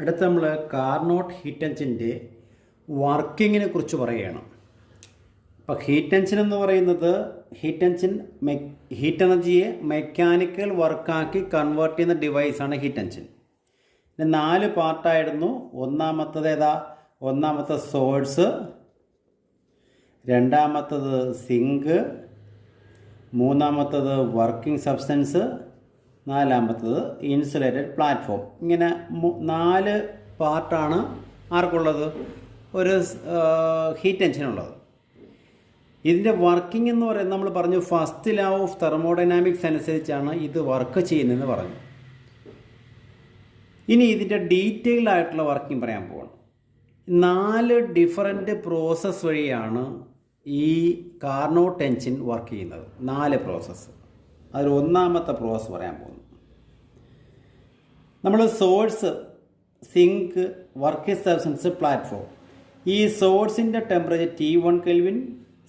അടുത്ത നമ്മൾ Carnot heat എഞ്ചിൻ്റെ വർക്കിങ്ങിനെ കുറിച്ച് പറയുകയാണ്. അപ്പോൾ ഹീറ്റ് എഞ്ചിൻ എന്ന് പറയുന്നത് ഹീറ്റ് എനർജിയെ മെക്കാനിക്കൽ വർക്കാക്കി കൺവേർട്ട് ചെയ്യുന്ന ഡിവൈസാണ് ഹീറ്റ് എഞ്ചിൻ. ഇതിന് 4 പാർട്ടായിരുന്നു. ഒന്നാമത്തെ സോഴ്സ്, രണ്ടാമത്തത് സിങ്ക്, മൂന്നാമത്തത് വർക്കിംഗ് സബ്സ്റ്റൻസ്, നാലാമത്തത് ഇൻസുലേറ്റഡ് പ്ലാറ്റ്ഫോം. ഇങ്ങനെ 4 പാർട്ടാണ് ആർക്കുള്ളത്? ഒരു ഹീറ്റ് എഞ്ചിനുള്ളത്. ഇതിൻ്റെ വർക്കിംഗ് എന്ന് പറയുന്നത് നമ്മൾ പറഞ്ഞു ഫസ്റ്റ് ലോ ഓഫ് തെർമോഡൈനാമിക്സ് അനുസരിച്ചാണ് ഇത് വർക്ക് ചെയ്യുന്നതെന്ന് പറഞ്ഞു. ഇനി ഇതിൻ്റെ ഡീറ്റെയിൽഡ് ആയിട്ടുള്ള വർക്കിംഗ് പറയാൻ പോകണം. 4 ഡിഫറൻറ്റ് പ്രോസസ്സ് വഴിയാണ് ഈ കാർനോട്ട് എഞ്ചിൻ വർക്ക് ചെയ്യുന്നത്. 4 പ്രോസസ്സ്. അതിൽ ഒന്നാമത്തെ പ്രോസസ്സ് പറയാൻ പോകുന്നു. നമ്മൾ source, sink, working substance, platform. ഈ സോഴ്സിൻ്റെ ടെമ്പറേച്ചർ T1 കെൽവിൻ,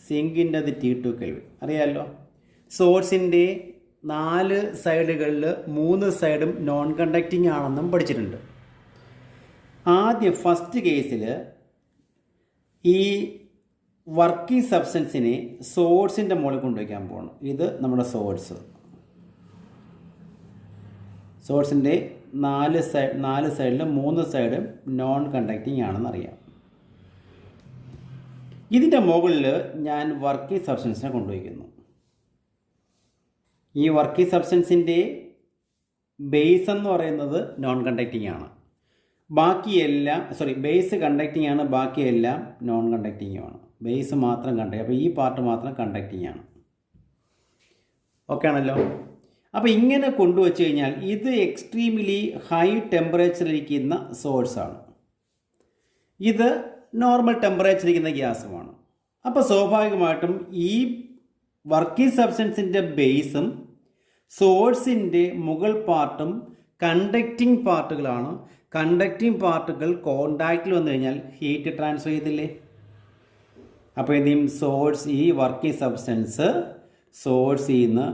സിങ്കിൻ്റെത് T2 കെൽവിൻ. അറിയാമല്ലോ. സോഴ്സിൻ്റെ 4 സൈഡുകളിൽ 3 സൈഡും നോൺ കണ്ടക്റ്റിംഗ് ആണെന്നും പഠിച്ചിട്ടുണ്ട്. ആദ്യം ഫസ്റ്റ് കേസിൽ ഈ വർക്കിംഗ് സബ്സ്റ്റൻസിനെ സോഴ്സിൻ്റെ മുകളിൽ കൊണ്ടുവയ്ക്കാൻ പോകണം. ഇത് നമ്മുടെ സോഴ്സിൻ്റെ 4 സൈഡിലും 3 സൈഡും നോൺ കണ്ടക്റ്റിംഗ് ആണെന്നറിയാം. ഇതിൻ്റെ മുകളിൽ ഞാൻ വർക്കിംഗ് സബ്സ്റ്റൻസിനെ കൊണ്ടുവയ്ക്കുന്നു. ഈ വർക്കിംഗ് സബ്സ്റ്റൻസിൻ്റെ ബേസ് എന്ന് പറയുന്നത് നോൺ കണ്ടക്റ്റിംഗ് ആണ്. ബേസ് കണ്ടക്റ്റിംഗ് ആണ്, ബാക്കിയെല്ലാം നോൺ കണ്ടക്റ്റിംഗുമാണ്. ബേസ് മാത്രം കണ്ടക്ട്, അപ്പോൾ ഈ പാർട്ട് മാത്രം കണ്ടക്റ്റിംഗ് ആണ്. ഓക്കെ ആണല്ലോ. അപ്പോൾ ഇങ്ങനെ കൊണ്ടുവച്ച് കഴിഞ്ഞാൽ ഇത് എക്സ്ട്രീംലി ഹൈ ടെമ്പറേച്ചറിലിരിക്കുന്ന സോഴ്സാണ്. ഇത് നോർമൽ ടെമ്പറേച്ചറിലിരിക്കുന്ന ഗ്യാസുമാണ്. അപ്പോൾ സ്വാഭാവികമായിട്ടും ഈ വർക്കിംഗ് സബ്സ്റ്റൻസിൻ്റെ ബേസും സോഴ്സിൻ്റെ മുകൾ പാർട്ടും കണ്ടക്റ്റിംഗ് പാർട്ടുകളാണ്. കണ്ടക്റ്റിംഗ് പാർട്ടുകൾ കോണ്ടാക്റ്റിൽ വന്നു കഴിഞ്ഞാൽ ഹീറ്റ് ട്രാൻസ്ഫർ ചെയ്തില്ലേ? അപ്പോൾ എന്ത് ചെയ്യും? ഈ വർക്കിംഗ് സബ്സ്റ്റൻസ് സോഴ്സിൽ നിന്ന്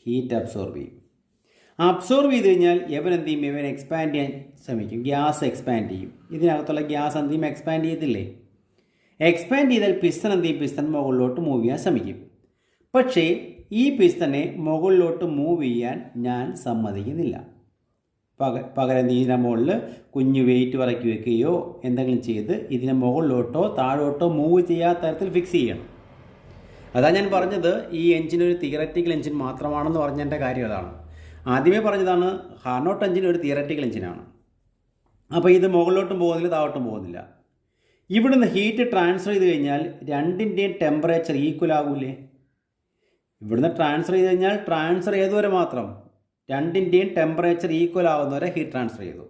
ഹീറ്റ് അബ്സോർബ് ചെയ്യും. അബ്സോർബ് ചെയ്ത് കഴിഞ്ഞാൽ ഇവൻ എന്ത് ചെയ്യും? ഇവൻ എക്സ്പാൻഡ് ചെയ്യാൻ ശ്രമിക്കും. ഗ്യാസ് എക്സ്പാൻഡ് ചെയ്യും. ഇതിനകത്തുള്ള ഗ്യാസ് എന്ത് ചെയ്യും? എക്സ്പാൻഡ് ചെയ്തില്ലേ? എക്സ്പാൻഡ് ചെയ്താൽ പിസ്റ്റൺ എന്ത് ചെയ്യും? പിസ്റ്റൺ മുകളിലോട്ട് മൂവ് ചെയ്യാൻ ശ്രമിക്കും. പക്ഷേ ഈ പിസ്റ്റനെ മുകളിലോട്ട് മൂവ് ചെയ്യാൻ ഞാൻ സമ്മതിക്കുന്നില്ല. പകരം ഇതിൻ്റെ മുകളിൽ കുഞ്ഞു വെയിറ്റ് ഇറക്കി വെക്കുകയോ എന്തെങ്കിലും ചെയ്ത് ഇതിനെ മുകളിലോട്ടോ താഴോട്ടോ മൂവ് ചെയ്യാത്ത തരത്തിൽ ഫിക്സ് ചെയ്യണം. അതാണ് ഞാൻ പറഞ്ഞത് ഈ എഞ്ചിൻ ഒരു തിയററ്റിക്കൽ എഞ്ചിൻ മാത്രമാണെന്ന് പറഞ്ഞതിൻ്റെ കാര്യം അതാണ്. ആദ്യമേ പറഞ്ഞതാണ് കാർനോട്ട് എഞ്ചിൻ ഒരു തിയററ്റിക്കൽ എഞ്ചിനാണ്. അപ്പോൾ ഇത് മുകളിലോട്ടും പോകുന്നില്ല, താഴോട്ടും പോകുന്നില്ല. ഇവിടുന്ന് ഹീറ്റ് ട്രാൻസ്ഫർ ചെയ്ത് കഴിഞ്ഞാൽ രണ്ടിൻ്റെയും ടെമ്പറേച്ചർ ഈക്വൽ ആകൂലേ? ഇവിടുന്ന് ട്രാൻസ്ഫർ ചെയ്ത് കഴിഞ്ഞാൽ ട്രാൻസ്ഫർ ചെയ്തവരെ മാത്രം രണ്ടിൻ്റെയും ടെമ്പറേച്ചർ ഈക്വൽ ആവുന്നവരെ ഹീറ്റ് ട്രാൻസ്ഫർ ചെയ്തു.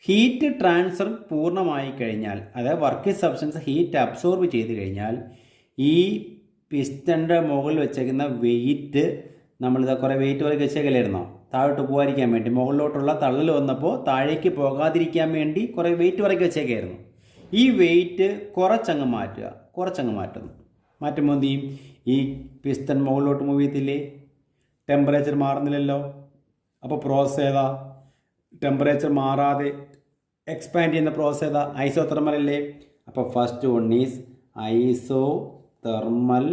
ഹീറ്റ് ട്രാൻസ്ഫർ പൂർണ്ണമായി കഴിഞ്ഞാൽ, അതായത് വർക്കിംഗ് സബ്സ്റ്റൻസ് ഹീറ്റ് അബ്സോർബ് ചെയ്ത് കഴിഞ്ഞാൽ ഈ പിസ്റ്റൻ്റെ മുകളിൽ വെച്ചേക്കുന്ന വെയിറ്റ്, നമ്മളിത് കുറേ വെയിറ്റ് വരെ വെച്ചേക്കലായിരുന്നോ താഴോട്ട് പോകാതിരിക്കാൻ വേണ്ടി? മുകളിലോട്ടുള്ള തള്ളൽ വന്നപ്പോൾ താഴേക്ക് പോകാതിരിക്കാൻ വേണ്ടി കുറേ വെയിറ്റ് വരയ്ക്ക് വെച്ചേക്കായിരുന്നു. ഈ വെയിറ്റ് കുറച്ചങ്ങ് മാറ്റുന്നു. മാറ്റുമ്പോൾ എന്ത് ചെയ്യും? ഈ പിസ്റ്റൺ മുകളിലോട്ട് മൂവ് ചെയ്യത്തില്ലേ? ടെമ്പറേച്ചർ മാറുന്നില്ലല്ലോ. അപ്പോൾ പ്രോസസ് ഏതാ? ടെമ്പറേച്ചർ മാറാതെ എക്സ്പാൻഡ് ചെയ്യുന്ന പ്രോസസ് ഏതാ? ഐസോതെർമൽ അല്ലേ? അപ്പോൾ first one is isothermal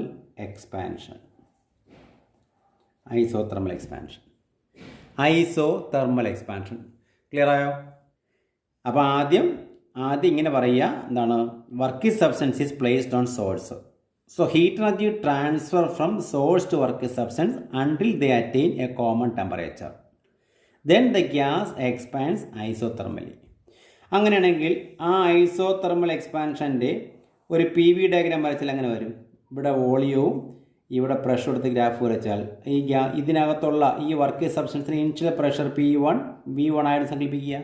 expansion. Clear ആയോ? അപ്പോൾ ആദ്യം ഇങ്ങനെ പറയുക, എന്താണ്? Working substance is placed on source. So heat energy transfer from source to working substance until they attain a common temperature. Then the gas expands isothermally. അങ്ങനെയാണെങ്കിൽ ആ isothermal എക്സ്പാൻഷൻ്റെ ഒരു PV diagram വരച്ചാൽ അങ്ങനെ വരും. ഇവിടെ വോളിയവും ഇവിടെ പ്രഷർ എടുത്ത് ഗ്രാഫ് വരച്ചാൽ ഇതിനകത്തുള്ള ഈ working സബ്സ്റ്റൻസിന് initial pressure P1 V1 ആയിട്ട് സങ്കല്പിക്കുക.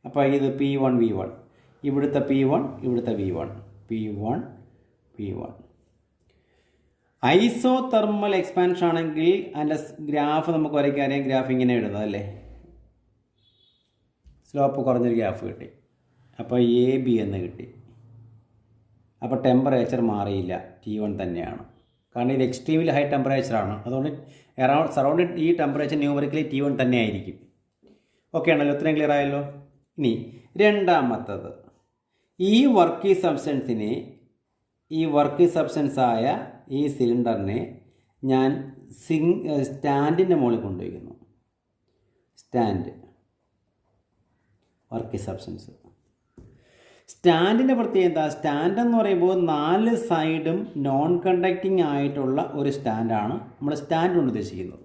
അപ്പോൾ ഇത് P1 V1, ഇവിടുത്തെ P1 ഇവിടുത്തെ V1, P1 V1. Isothermal expansion ആണെങ്കിൽ അതിൻ്റെ ഗ്രാഫ് നമുക്ക് വരയ്ക്കാൻ അറിയാം. ഗ്രാഫ് ഇങ്ങനെ എഴുതുന്നത് അല്ലേ? സ്ലോപ്പ് കുറഞ്ഞൊരു ഗ്രാഫ് കിട്ടി. അപ്പോൾ AB എന്ന് കിട്ടി. അപ്പോൾ ടെമ്പറേച്ചർ മാറിയില്ല, T1 തന്നെയാണ്. കാരണം ഇത് എക്സ്ട്രീംലി ഹൈ ടെമ്പറേച്ചറാണ്. അതുകൊണ്ട് സറൗണ്ടഡ് ഈ ടെമ്പറേച്ചർ ന്യൂമറിക്കലി T1 തന്നെ ആയിരിക്കും. ഓക്കെ ആണല്ലോ? ഉത്തരം ക്ലിയർ ആയല്ലോ? ഇനി രണ്ടാമത്തത്, ഈ വർക്കി സബ്സ്റ്റൻസായ ഈ സിലിണ്ടറിനെ ഞാൻ സ്റ്റാൻഡിൻ്റെ മുകളിൽ കൊണ്ടുവയ്ക്കുന്നു. വർക്കി സബ്സ്റ്റൻസ് സ്റ്റാൻഡിൻ്റെ പ്രത്യേകത, സ്റ്റാൻഡ് എന്ന് പറയുമ്പോൾ 4 സൈഡും നോൺ കണ്ടക്റ്റിംഗ് ആയിട്ടുള്ള ഒരു സ്റ്റാൻഡാണ് നമ്മൾ സ്റ്റാൻഡ് കൊണ്ട് ഉദ്ദേശിക്കുന്നത്.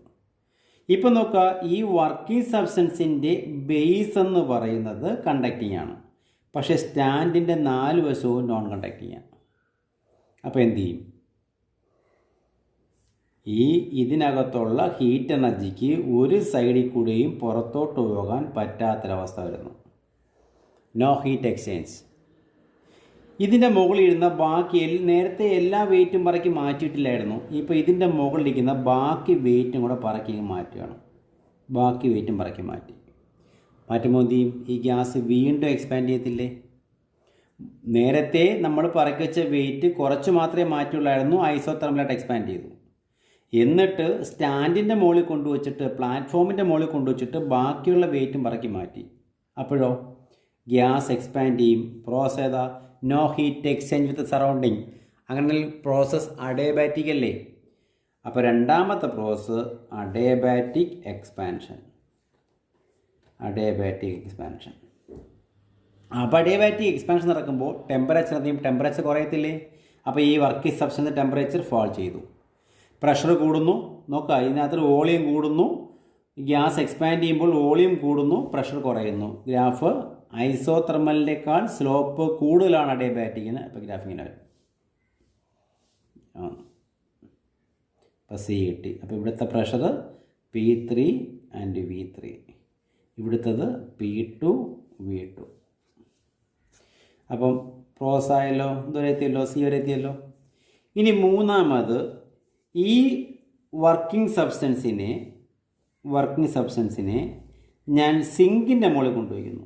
ഇപ്പം നോക്കുക, ഈ വർക്കിംഗ് സബ്സ്റ്റൻസിൻ്റെ ബേസ് എന്ന് പറയുന്നത് കണ്ടക്റ്റിംഗ് ആണ്, പക്ഷേ സ്റ്റാൻഡിൻ്റെ 4 വശവും നോൺ കണ്ടക്റ്റിംഗ് ആണ്. അപ്പോൾ എന്ത് ചെയ്യും? ഇതിനകത്തുള്ള ഹീറ്റ് എനർജിക്ക് ഒരു സൈഡിൽ കൂടെയും പുറത്തോട്ട് പോകാൻ പറ്റാത്തൊരവസ്ഥ വരുന്നു. No heat exchange. ഇതിൻ്റെ മുകളിലിരുന്ന ബാക്കി നേരത്തെ എല്ലാ വെയിറ്റും പറക്കി മാറ്റിയിട്ടില്ലായിരുന്നു. ഇപ്പോൾ ഇതിൻ്റെ മുകളിലിരിക്കുന്ന ബാക്കി വെയിറ്റും കൂടെ പറക്കി മാറ്റുകയാണ്. ബാക്കി വെയിറ്റും പറക്കി മാറ്റുമ്പോൾ എന്ത് ചെയ്യും? ഈ ഗ്യാസ് വീണ്ടും എക്സ്പാൻഡ് ചെയ്യത്തില്ലേ? നേരത്തെ നമ്മൾ പറക്കി വെച്ച വെയിറ്റ് കുറച്ച് മാത്രമേ മാറ്റുള്ളായിരുന്നു, ഐസോതെർമലായിട്ട് എക്സ്പാൻഡ് ചെയ്തു. എന്നിട്ട് സ്റ്റാൻഡിൻ്റെ മുകളിൽ കൊണ്ടുവച്ചിട്ട്, പ്ലാറ്റ്ഫോമിൻ്റെ മുകളിൽ കൊണ്ടുവച്ചിട്ട് ബാക്കിയുള്ള വെയിറ്റും പറക്കി മാറ്റി. അപ്പോഴോ ഗ്യാസ് എക്സ്പാൻഡ് ചെയ്യും. പ്രോസസ് ഏതാ? നോ ഹീറ്റ് എക്സ്ചേഞ്ച് വിത്ത് സറൗണ്ടിങ്. അങ്ങനെ പ്രോസസ് അഡിയബാറ്റിക് അല്ലേ? അപ്പോൾ രണ്ടാമത്തെ പ്രോസസ് അഡിയബാറ്റിക് എക്സ്പാൻഷൻ. അപ്പോൾ അഡിയബാറ്റിക് എക്സ്പാൻഷൻ നടക്കുമ്പോൾ ടെമ്പറേച്ചർ കുറയത്തില്ലേ? അപ്പോൾ ഈ വർക്കിംഗ് സബ്സ്റ്റൻസിൻ്റെ ടെമ്പറേച്ചർ ഫാൾ ചെയ്തു, പ്രഷർ കൂടുന്നു. നോക്കുക, ഇതിനകത്ത് വോളിയം കൂടുന്നു. ഗ്യാസ് എക്സ്പാൻഡ് ചെയ്യുമ്പോൾ വോളിയം കൂടുന്നു, പ്രഷർ കുറയുന്നു. ഗ്രാഫ് ഐസോതെർമലിനേക്കാൾ സ്ലോപ്പ് കൂടുതലാണ് അഡിയബാറ്റിക്കിന്. അപ്പോൾ ഗ്രാഫിങ്ങിന് വരും. അപ്പോൾ സി കിട്ടി. അപ്പോൾ ഇവിടുത്തെ pressure P3 and V3, ഇവിടുത്തത് P2 V2. അപ്പം പ്രോസസ് ആയല്ലോ, ഇതുവരെ എത്തിയല്ലോ, സി വരെ എത്തിയല്ലോ. ഇനി മൂന്നാമത്, ഈ വർക്കിംഗ് സബ്സ്റ്റൻസിനെ ഞാൻ സിങ്കിൻ്റെ മുകളിൽ കൊണ്ടുവയ്ക്കുന്നു.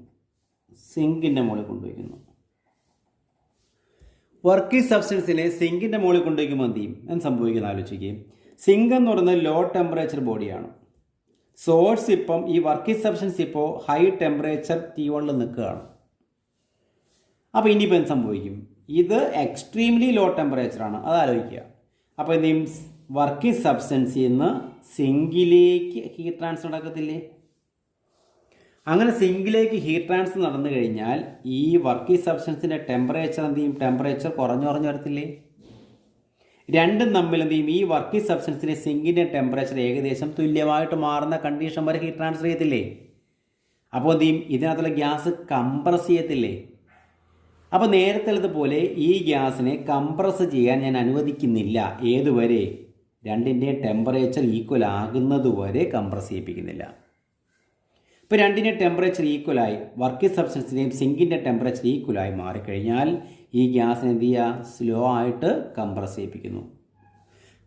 വർക്കിംഗ് സബ്സ്റ്റൻസിനെ സിങ്കിൻ്റെ മുകളിൽ കൊണ്ടുവയ്ക്കുമ്പോൾ എന്ത് ചെയ്യും? എന്ന് സംഭവിക്കുന്ന ആലോചിക്കുകയും. സിങ്ക് എന്ന് പറയുന്നത് ലോ ടെമ്പറേച്ചർ ബോഡിയാണ്. സോഴ്സ് ഇപ്പം ഈ വർക്കിംഗ് സബ്സ്റ്റൻസ് ഇപ്പോൾ ഹൈ ടെമ്പറേച്ചർ T1 നിൽക്കുകയാണ്. അപ്പോൾ ഇനിയിപ്പോൾ എന്ത് സംഭവിക്കും? ഇത് എക്സ്ട്രീംലി ലോ ടെമ്പറേച്ചറാണ്, അത് ആലോചിക്കുക. അപ്പോൾ എന്ത് ചെയ്യും? വർക്കിംഗ് സബ്സ്റ്റൻസിൽ നിന്ന് സിങ്കിലേക്ക് ഹീറ്റ് ട്രാൻസ്ഫർ നടക്കത്തില്ലേ? അങ്ങനെ സിങ്കിലേക്ക് ഹീറ്റ് ട്രാൻസ്ഫർ നടന്നു കഴിഞ്ഞാൽ ഈ വർക്കിംഗ് സബ്സ്റ്റൻസിൻ്റെ ടെമ്പറേച്ചർ എന്ത് ചെയ്യും? ടെമ്പറേച്ചർ കുറഞ്ഞു വരത്തില്ലേ? രണ്ടും തമ്മിൽ എന്ത് ചെയ്യും? ഈ വർക്കിംഗ് സബ്സ്റ്റൻസിൻ്റെ സിങ്കിൻ്റെ ടെമ്പറേച്ചർ ഏകദേശം തുല്യമായിട്ട് മാറുന്ന കണ്ടീഷൻ വരെ ഹീറ്റ് ട്രാൻസ്ഫർ ചെയ്യത്തില്ലേ? അപ്പോൾ എന്ത് ചെയ്യും? ഇതിനകത്തുള്ള ഗ്യാസ് കംപ്രസ് ചെയ്യത്തില്ലേ? അപ്പോൾ നേരത്തേതുപോലെ ഈ ഗ്യാസിനെ കംപ്രസ് ചെയ്യാൻ ഞാൻ അനുവദിക്കുന്നില്ല. ഏതുവരെ? രണ്ടിൻ്റെയും ടെമ്പറേച്ചർ ഈക്വൽ ആകുന്നത് വരെ കംപ്രസ് ചെയ്യിപ്പിക്കുന്നില്ല. ഇപ്പോൾ രണ്ടിൻ്റെ ടെമ്പറേച്ചർ ഈക്വലായി, വർക്കിംഗ് സബ്സ്റ്റൻസിൻ്റെയും സിങ്കിൻ്റെ ടെമ്പറേച്ചർ ഈക്വലായി മാറിക്കഴിഞ്ഞാൽ ഈ ഗ്യാസിനെ എന്ത് ചെയ്യുക? സ്ലോ ആയിട്ട് കംപ്രസ് ചെയ്യിപ്പിക്കുന്നു.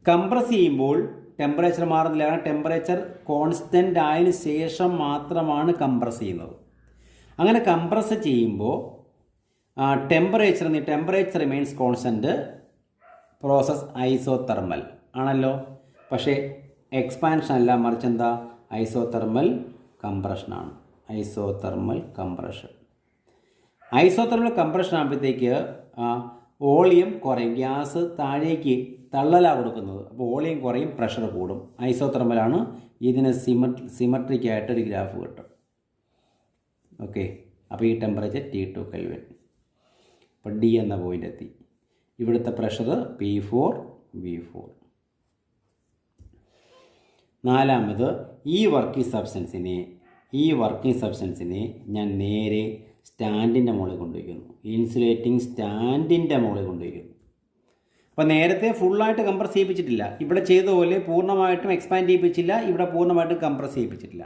കംപ്രസ് ചെയ്യുമ്പോൾ ടെമ്പറേച്ചർ മാറുന്നില്ല, കാരണം ടെമ്പറേച്ചർ കോൺസ്റ്റൻ്റ് ആയതിനു ശേഷം മാത്രമാണ് കംപ്രസ് ചെയ്യുന്നത്. അങ്ങനെ കംപ്രസ് ചെയ്യുമ്പോൾ temperature remains constant. Process isothermal ആണല്ലോ. പക്ഷേ എക്സ്പാൻഷൻ അല്ല, മറിച്ച് എന്താ? ഐസോതെർമൽ കംപ്രഷനാണ്. ഐസോതെർമൽ കംപ്രഷൻ ആകുമ്പോഴത്തേക്ക് വോളിയം കുറയും, ഗ്യാസ് താഴേക്ക് തള്ളലാണ് കൊടുക്കുന്നത്. അപ്പോൾ വോളിയം കുറയും, പ്രഷർ കൂടും. ഐസോതെർമലാണ്. ഇതിന് സിമെട്രിക്കായിട്ടൊരു ഗ്രാഫ് കിട്ടും. ഓക്കെ, അപ്പോൾ ഈ ടെമ്പറേച്ചർ T2 കെൽവിൻ. അപ്പോൾ D എന്ന പോയിൻ്റ് എത്തി. ഇവിടുത്തെ പ്രഷർ P4 V4. നാലാമത്, ഈ വർക്കിംഗ് സബ്സ്റ്റൻസിനെ ഞാൻ നേരെ സ്റ്റാൻഡിൻ്റെ മുകളിൽ കൊണ്ടുവയ്ക്കുന്നു. ഇൻസുലേറ്റിംഗ് സ്റ്റാൻഡിൻ്റെ മുകളിൽ കൊണ്ടുവയ്ക്കുന്നു. അപ്പോൾ നേരത്തെ ഫുള്ളായിട്ട് കംപ്രസ് ചെയ്യിപ്പിച്ചിട്ടില്ല. ഇവിടെ ചെയ്ത പോലെ പൂർണ്ണമായിട്ടും എക്സ്പാൻഡ് ചെയ്യിപ്പിച്ചില്ല, ഇവിടെ പൂർണ്ണമായിട്ടും കംപ്രസ് ചെയ്യിപ്പിച്ചിട്ടില്ല.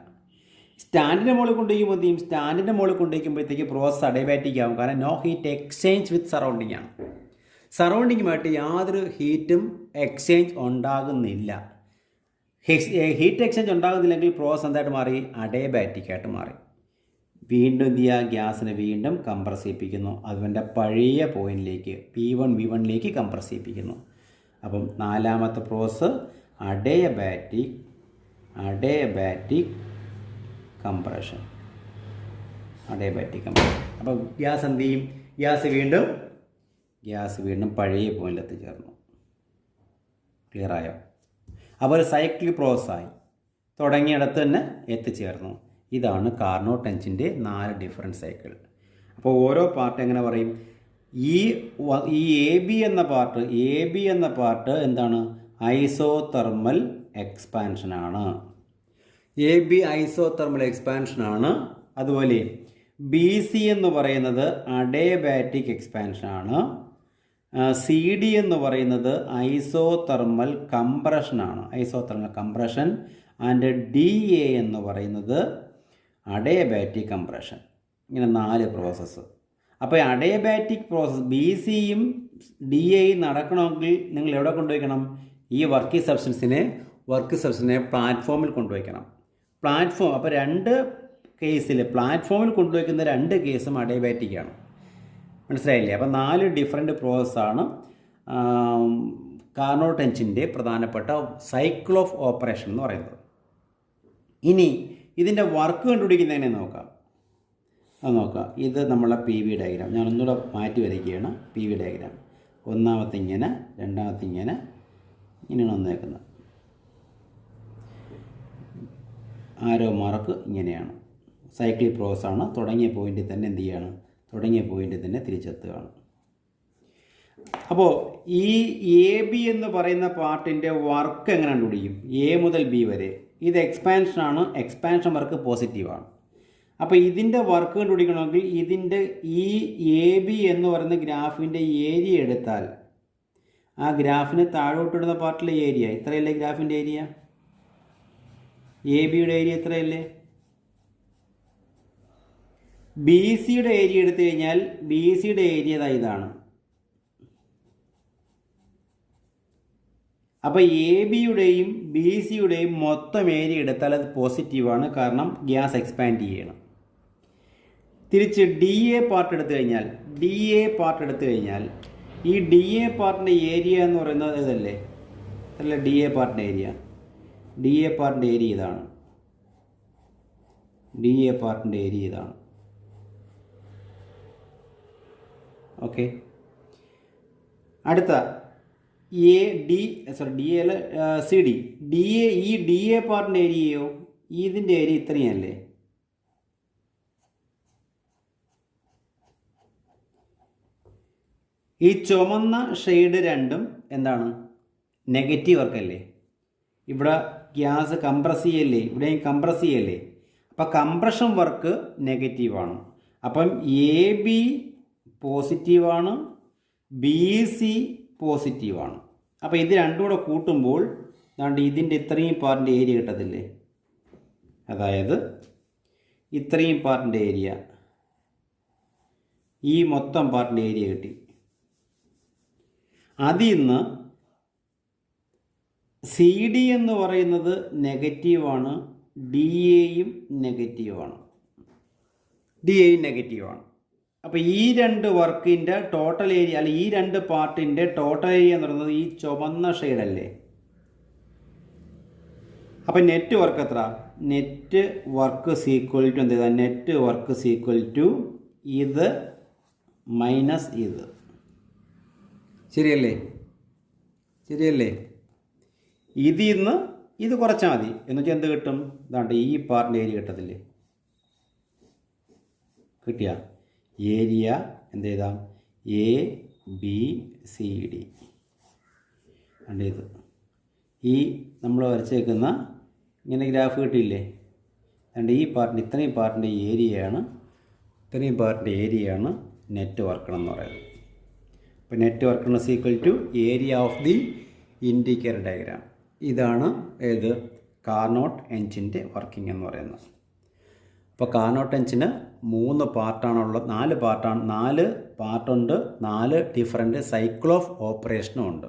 സ്റ്റാൻഡിൻ്റെ മുകളിൽ കൊണ്ടുവയ്ക്കുമ്പോൾ എന്ത് ചെയ്യും? സ്റ്റാൻഡിൻ്റെ മുകളിൽ കൊണ്ടുവയ്ക്കുമ്പോഴത്തേക്ക് പ്രോസസ് അഡിയബാറ്റിക് ആകും. കാരണം നോ ഹീറ്റ് എക്സ്ചേഞ്ച് വിത്ത് സറൗണ്ടിങ് ആണ്. സറൗണ്ടിങ്ങുമായിട്ട് യാതൊരു ഹീറ്റും എക്സ്ചേഞ്ച് ഉണ്ടാകുന്നില്ല. ഹീറ്റ് എക്സ്ചേഞ്ച് ഉണ്ടാകുന്നില്ലെങ്കിൽ പ്രോസസ് എന്തായിട്ട് മാറി? അഡിയബാറ്റിക്കായിട്ട് മാറി. വീണ്ടും എന്ത് ചെയ്യുക? ഗ്യാസിനെ വീണ്ടും കംപ്രസ് ചെയ്യിപ്പിക്കുന്നു. അതിൻ്റെ പഴയ പോയിന്റിലേക്ക് P1 V1ലേക്ക് കംപ്രസ് ചെയ്യിപ്പിക്കുന്നു. അപ്പം നാലാമത്തെ process adiabatic compression. Adiabatic compression. അപ്പോൾ ഗ്യാസ് എന്ത് ചെയ്യും? ഗ്യാസ് വീണ്ടും പഴയ പോയിന്റിൽ എത്തിച്ചേർന്നു. ക്ലിയറായോ? അപ്പോൾ സൈക്ലിക് പ്രോസസ്സായി തുടങ്ങിയിടത്ത് തന്നെ എത്തിച്ചേർന്നു. ഇതാണ് കാർനോട്ട് എഞ്ചിൻ്റെ 4 ഡിഫറൻറ്റ് സൈക്കിൾ. അപ്പോൾ ഓരോ പാർട്ട് എങ്ങനെ പറയും? ഈ എ ബി എന്ന പാർട്ട് എന്താണ്? ഐസോതെർമൽ എക്സ്പാൻഷനാണ്. എ ബി ഐസോതെർമൽ എക്സ്പാൻഷനാണ്. അതുപോലെ ബി സി എന്ന് പറയുന്നത് അഡിയാബാറ്റിക് എക്സ്പാൻഷനാണ്. സി ഡി എന്ന് പറയുന്നത് ഐസോതെർമൽ കംപ്രഷനാണ്, isothermal compression. And D A എന്ന് പറയുന്നത് അഡിയാബാറ്റിക് കംപ്രഷൻ. ഇങ്ങനെ 4 പ്രോസസ്സ്. അപ്പോൾ അഡിയാബാറ്റിക് പ്രോസസ്സ് ബി സിയും ഡി എയും നടക്കണമെങ്കിൽ നിങ്ങൾ എവിടെ കൊണ്ടുവയ്ക്കണം? ഈ വർക്കിംഗ് സബ്സ്റ്റൻസിനെ പ്ലാറ്റ്ഫോമിൽ കൊണ്ടുവയ്ക്കണം. അപ്പോൾ 2 കേസിൽ പ്ലാറ്റ്ഫോമിൽ കൊണ്ടുവയ്ക്കുന്ന 2 കേസും അഡിയാബാറ്റിക്കാണ്. മനസ്സിലായില്ലേ? അപ്പോൾ 4 ഡിഫറെൻറ്റ് പ്രോസസ്സാണ് കാർനോട്ട് എഞ്ചിൻ്റെ പ്രധാനപ്പെട്ട സൈക്കിൾ ഓഫ് ഓപ്പറേഷൻ എന്ന് പറയുന്നത്. ഇനി ഇതിൻ്റെ വർക്ക് കണ്ടുപിടിക്കുന്നതിനെ നോക്കാം. ഇത് നമ്മളെ പി വി ഡയഗ്രാം. ഞാൻ ഒന്നുകൂടെ മാറ്റി വരയ്ക്കുകയാണ്. പി വി ഡയഗ്രാം ഒന്നാമത്തെ ഇങ്ങനെ, രണ്ടാമത്തെ ഇങ്ങനെയാണ് വന്നേക്കുന്നത്. ആരോ മാർക്ക് ഇങ്ങനെയാണ്. സൈക്ലിക് പ്രോസസ്സാണ്. തുടങ്ങിയ പോയിന്റിൽ തന്നെ തിരിച്ചെത്തുകയാണ്. അപ്പോൾ ഈ എ ബി എന്ന് പറയുന്ന പാർട്ടിൻ്റെ വർക്ക് എങ്ങനെ കണ്ടുപിടിക്കും? എ മുതൽ ബി വരെ ഇത് എക്സ്പാൻഷനാണ്. എക്സ്പാൻഷൻ വർക്ക് പോസിറ്റീവാണ്. അപ്പോൾ ഇതിൻ്റെ വർക്ക് കണ്ടുപിടിക്കണമെങ്കിൽ ഇതിൻ്റെ ഈ എ ബി എന്ന് പറയുന്ന ഗ്രാഫിൻ്റെ ഏരിയ എടുത്താൽ ആ ഗ്രാഫിന് താഴോട്ടിടുന്ന പാർട്ടിലെ ഏരിയ ഇത്രയല്ലേ? ഗ്രാഫിൻ്റെ ഏരിയ എ ബിയുടെ ഏരിയ എത്രയല്ലേ? ബി സിയുടെ ഏരിയ എടുത്തു കഴിഞ്ഞാൽ ബി സിയുടെ ഏരിയ ഇതാണ്. അപ്പോൾ എ ബിയുടെയും ബി സിയുടെയും മൊത്തം ഏരിയ എടുത്താൽ അത് പോസിറ്റീവാണ്. കാരണം ഗ്യാസ് എക്സ്പാൻഡ് ചെയ്യണം. തിരിച്ച് ഡി എ പാർട്ട് എടുത്തു കഴിഞ്ഞാൽ ഈ ഡി എ പാർട്ടിൻ്റെ ഏരിയ എന്ന് പറയുന്നത് ഇതല്ലേ? ഡി എ പാർട്ടിൻ്റെ ഏരിയ ഇതാണ്. ഓക്കെ. അടുത്ത ഈ ഡി എ പാർട്ടിൻ്റെ ഏരിയയോ ഇതിൻ്റെ ഏരിയ ഇത്രയല്ലേ? ഈ ചുമന്ന ഷെയ്ഡ് രണ്ടും എന്താണ്? നെഗറ്റീവ് വർക്കല്ലേ? ഇവിടെ ഗ്യാസ് കംപ്രസ് ചെയ്യല്ലേ, ഇവിടെയും കംപ്രസ് ചെയ്യല്ലേ. അപ്പം കംപ്രഷൻ വർക്ക് നെഗറ്റീവാണ്. അപ്പം എ ബി പോസിറ്റീവാണ്, ബി സി പോസിറ്റീവാണ്. അപ്പോൾ ഇത് രണ്ടും കൂടെ കൂട്ടുമ്പോൾ ഇതിൻ്റെ ഇത്രയും പാർട്ടിൻ്റെ ഏരിയ കിട്ടത്തില്ലേ? അതായത് ഇത്രയും പാർട്ടിൻ്റെ ഏരിയ, ഈ മൊത്തം പാർട്ടിൻ്റെ ഏരിയ കിട്ടി. അതിൽ നിന്ന് സി ഡി എന്ന് പറയുന്നത് നെഗറ്റീവാണ്, ഡി എയും നെഗറ്റീവാണ്. അപ്പോൾ ഈ 2 വർക്കിൻ്റെ ടോട്ടൽ ഏരിയ, ഈ 2 പാർട്ടിൻ്റെ ടോട്ടൽ ഏരിയ എന്ന് പറയുന്നത് ഈ ചുവന്ന ഷെയ്ഡല്ലേ? അപ്പം നെറ്റ് വർക്ക് എത്ര? നെറ്റ് വർക്ക് ഈക്വൽ ടു എന്ത് ചെയ്താൽ? നെറ്റ് വർക്ക് ഈക്വൽ ടു ഇത് മൈനസ് ഇത്. ശരിയല്ലേ? ഇതിൽ നിന്ന് ഇത് കുറച്ചാൽ മതി. എന്ന് വെച്ചാൽ എന്ത് കിട്ടും? ഈ പാർട്ടിൻ്റെ ഏരിയ കിട്ടത്തില്ലേ? കിട്ടിയ ഏരിയ എന്ത് ചെയ്താൽ? A B C D. ഇത് ഈ നമ്മൾ വരച്ചേക്കുന്ന ഇങ്ങനെ ഗ്രാഫ് കിട്ടിയില്ലേ? ഈ പാർട്ടിൻ്റെ ഇത്രയും പാർട്ടിൻ്റെ ഏരിയയാണ് നെറ്റ് വർക്ക് എന്ന് പറയുന്നത്. അപ്പോൾ net work equal to area of the indicator diagram. ഇതാണ് ഏത്? കാർനോട്ട് എഞ്ചിൻ്റെ വർക്കിംഗ് എന്ന് പറയുന്നത്. അപ്പോൾ കാർനോട്ട് എഞ്ചിന് 3 പാർട്ടാണുള്ളത്. 4 പാർട്ടുണ്ട്. 4 ഡിഫറൻറ്റ് സൈക്കിൾ ഓഫ് ഓപ്പറേഷനും ഉണ്ട്.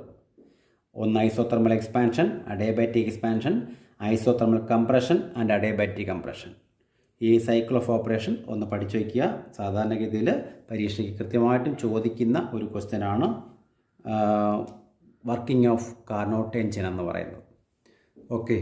ഒന്ന് isothermal expansion, adiabatic expansion, isothermal compression and adiabatic compression. ഈ സൈക്കിൾ ഓഫ് ഓപ്പറേഷൻ ഒന്ന് പഠിച്ചു വയ്ക്കുക. സാധാരണഗതിയിൽ പരീക്ഷയ്ക്ക് കൃത്യമായിട്ടും ചോദിക്കുന്ന ഒരു ക്വസ്റ്റ്യനാണ് വർക്കിംഗ് ഓഫ് കാർനോട്ട് എഞ്ചിൻ എന്ന് പറയുന്നത്. ഓക്കെ.